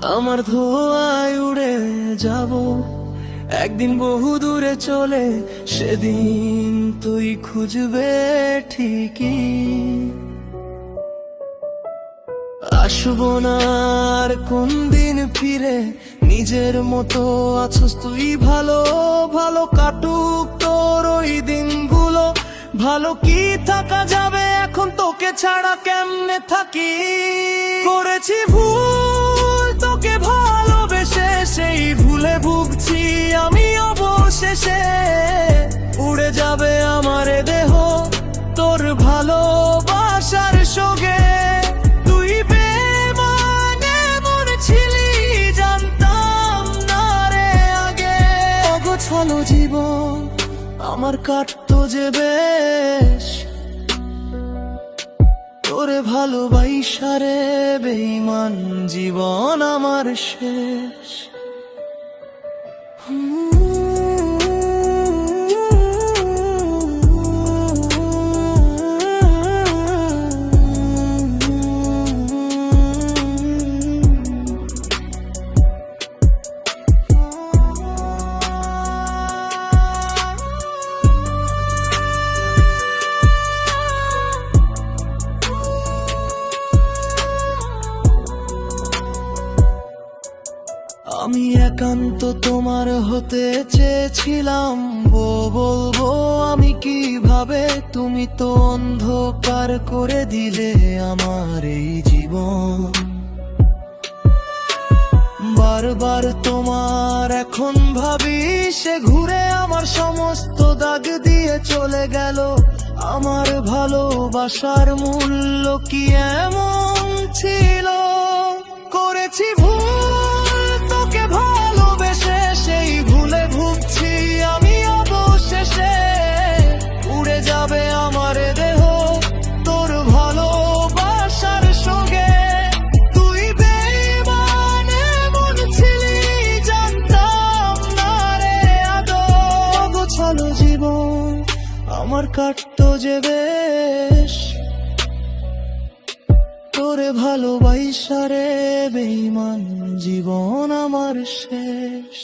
আমার ধোঁয়ায় উড়ে যাব একদিন বহু দূরে চলে, সেদিন তুই খুঁজবে ঠিকই। আসবো না আর কোন দিন ফিরে, নিজের মতো আছস তুই, ভালো ভালো কাটুক তোর ওই দিনগুলো। ভালো কি থাকা যাবে এখন, তোকে ছাড়া কেমনে থাকি। করেছি ভুল তোকে ভালোবেসে, সেই ভুলে ভুগছি আমি অবশেষে। উড়ে যাবে আমার দেহ তোর ভালোবাসার সঙ্গে। তুই বেমানে মনে ছিলি, জানতাম না রে আগে। অগোছালো জীবন আমার কাটতো যে বেশ, তোরে ভালোবাসা রে বেঈমান জীবন আমার শেষ। আমি একান্ত তোমার হতে চেয়েছিলাম, বলবো আমি কিভাবে, তুমি তো অন্ধকার করে দিলে আমার এই জীবন। বারবার তোমার এখন ভাবি, সে ঘুরে আমার সমস্ত দাগ দিয়ে চলে গেল। আমার ভালোবাসার মূল্য কি এমন ছিল? করেছি ভুল তোকে ভালোবেসে, সেই ভুলে ভুগছি আমি অবশেষে। উড়ে যাবে আমার দেহ তোর ভালোবাসার সঙ্গে। তুই বেঈমানে মন ছিলি, জানতাম না রে আদৌ। অগোছালো জীবন আমার কাটতো যে বেশ, তোরে ভালোবাসা রে বেঈমান জীবন আমার শেষ।